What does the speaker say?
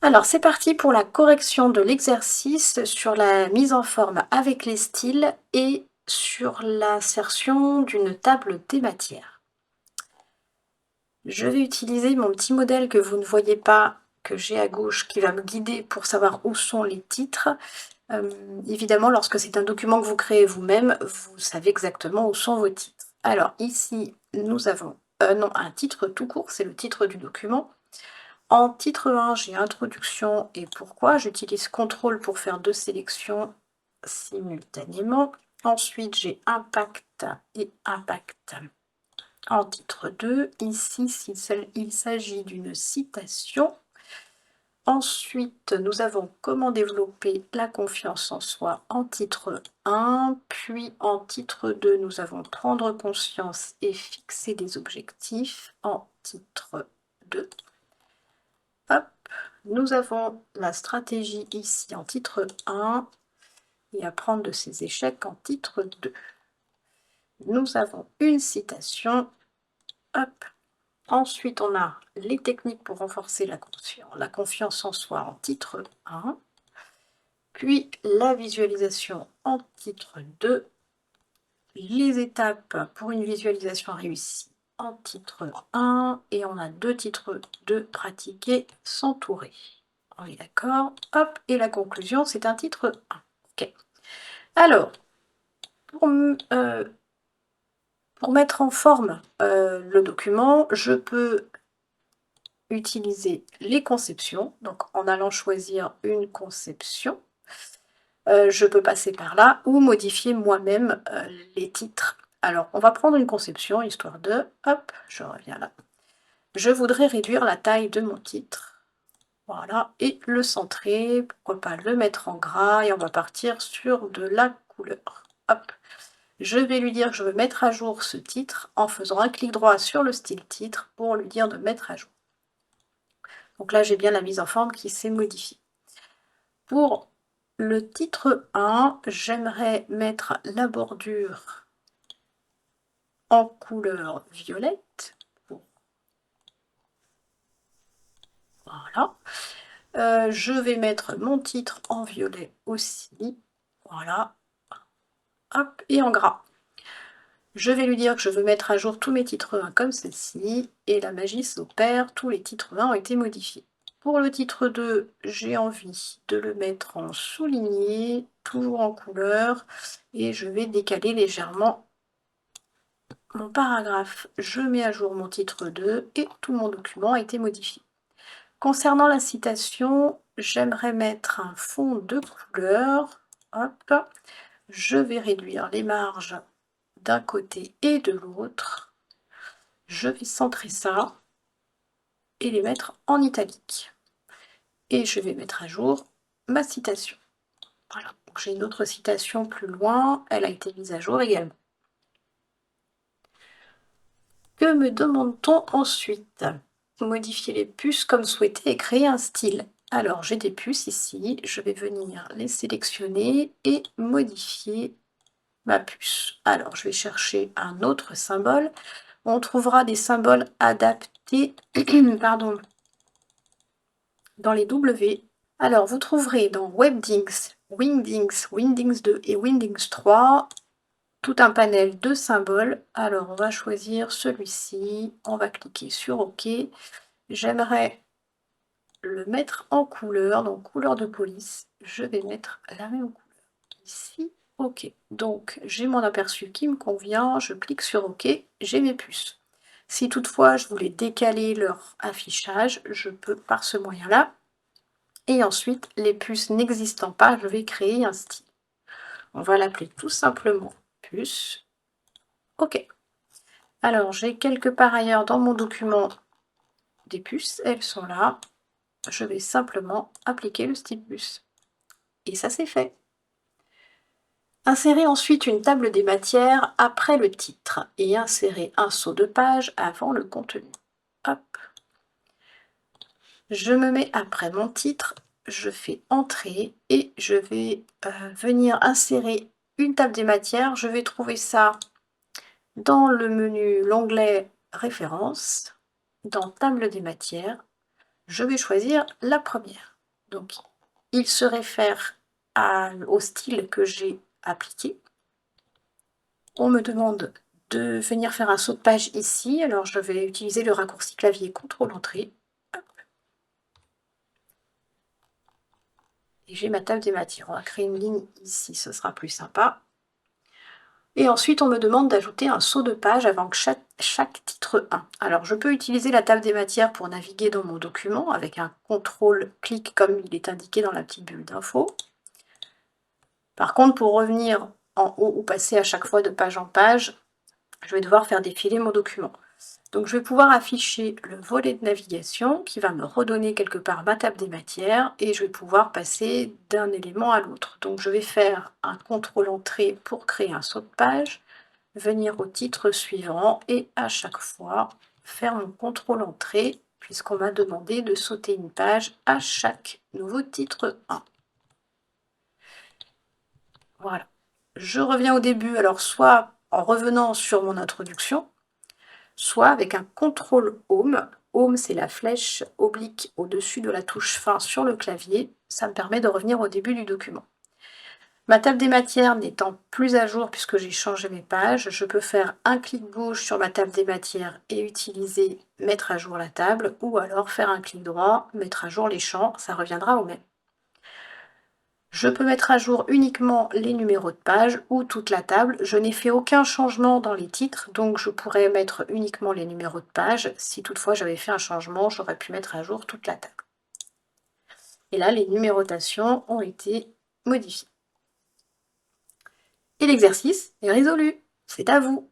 Alors c'est parti pour la correction de l'exercice sur la mise en forme avec les styles et sur l'insertion d'une table des matières. Je vais utiliser mon petit modèle que vous ne voyez pas, que j'ai à gauche, qui va me guider pour savoir où sont les titres. Évidemment, lorsque c'est un document que vous créez vous-même, vous savez exactement où sont vos titres. Alors ici, nous avons non, un titre tout court, c'est le titre du document. En titre 1, j'ai introduction et pourquoi. J'utilise CTRL pour faire 2 sélections simultanément. Ensuite, j'ai impact et impact en titre 2. Ici, il s'agit d'une citation. Ensuite, nous avons comment développer la confiance en soi en titre 1. Puis en titre 2, nous avons prendre conscience et fixer des objectifs en titre 2. Hop, nous avons la stratégie ici en titre 1 et apprendre de ses échecs en titre 2. Nous avons une citation. Hop. Ensuite, on a les techniques pour renforcer la confiance en soi en titre 1. Puis la visualisation en titre 2. Les étapes pour une visualisation réussie en titre 1. Et on a 2 titres 2 pratiquer, s'entourer. On est d'accord? Hop, et la conclusion, c'est un titre 1. Ok. Alors, pour mettre en forme le document, je peux utiliser les conceptions, donc en allant choisir une conception. Je peux passer par là ou modifier moi-même les titres. Alors, on va prendre une conception, histoire de... Hop, je reviens là. Je voudrais réduire la taille de mon titre. Voilà, et le centrer, pourquoi pas le mettre en gras, et on va partir sur de la couleur. Hop. Je vais lui dire que je veux mettre à jour ce titre en faisant un clic droit sur le style titre pour lui dire de mettre à jour. Donc là, j'ai bien la mise en forme qui s'est modifiée. Pour le titre 1, j'aimerais mettre la bordure en couleur violette. Voilà. Je vais mettre mon titre en violet aussi. Voilà. Hop, et en gras. Je vais lui dire que je veux mettre à jour tous mes titres 1 comme ceci, et la magie s'opère, tous les titres 1 ont été modifiés. Pour le titre 2, j'ai envie de le mettre en souligné, toujours en couleur, et je vais décaler légèrement mon paragraphe. Je mets à jour mon titre 2 et tout mon document a été modifié. Concernant la citation, j'aimerais mettre un fond de couleur. Hop. Je vais réduire les marges d'un côté et de l'autre. Je vais centrer ça et les mettre en italique. Et je vais mettre à jour ma citation. Voilà, donc j'ai une autre citation plus loin, elle a été mise à jour également. Que me demande-t-on ensuite? Modifier les puces comme souhaité et créer un style. Alors j'ai des puces ici, je vais venir les sélectionner et modifier ma puce. Alors je vais chercher un autre symbole. On trouvera des symboles adaptés pardon, dans les W. Alors vous trouverez dans Webdings, Wingdings 2 et Wingdings 3 tout un panel de symboles. Alors on va choisir celui-ci, on va cliquer sur OK. J'aimerais le mettre en couleur, donc couleur de police. Je vais mettre la même couleur ici. OK. Donc j'ai mon aperçu qui me convient, je clique sur OK, j'ai mes puces. Si toutefois je voulais décaler leur affichage, je peux par ce moyen-là. Et ensuite, les puces n'existant pas, je vais créer un style. On va l'appeler tout simplement puce. OK. Alors j'ai quelque part ailleurs dans mon document des puces, elles sont là. Je vais simplement appliquer le style puce. Et ça c'est fait. Insérer ensuite une table des matières après le titre et insérer un saut de page avant le contenu. Hop. Je me mets après mon titre, je fais entrée et je vais venir insérer une table des matières. Je vais trouver ça dans le menu, l'onglet références, dans table des matières. Je vais choisir la première. Donc, il se réfère au style que j'ai appliqué. On me demande de venir faire un saut de page ici, alors je vais utiliser le raccourci clavier CTRL-Entrée. Et j'ai ma table des matières. On va créer une ligne ici, ce sera plus sympa. Et ensuite, on me demande d'ajouter un saut de page avant chaque titre 1. Alors, je peux utiliser la table des matières pour naviguer dans mon document avec un CTRL-clic comme il est indiqué dans la petite bulle d'info. Par contre, pour revenir en haut ou passer à chaque fois de page en page, je vais devoir faire défiler mon document. Donc, je vais pouvoir afficher le volet de navigation qui va me redonner quelque part ma table des matières et je vais pouvoir passer d'un élément à l'autre. Donc, je vais faire un CTRL-Entrée pour créer un saut de page, venir au titre suivant et à chaque fois faire mon CTRL-Entrée puisqu'on m'a demandé de sauter une page à chaque nouveau titre 1. Voilà. Je reviens au début, alors soit en revenant sur mon introduction, soit avec un CTRL Home. Home, c'est la flèche oblique au-dessus de la touche fin sur le clavier. Ça me permet de revenir au début du document. Ma table des matières n'étant plus à jour puisque j'ai changé mes pages, je peux faire un clic gauche sur ma table des matières et utiliser mettre à jour la table, ou alors faire un clic droit, mettre à jour les champs, ça reviendra au même. Je peux mettre à jour uniquement les numéros de page ou toute la table. Je n'ai fait aucun changement dans les titres, donc je pourrais mettre uniquement les numéros de page. Si toutefois j'avais fait un changement, j'aurais pu mettre à jour toute la table. Et là, les numérotations ont été modifiées. Et l'exercice est résolu. C'est à vous.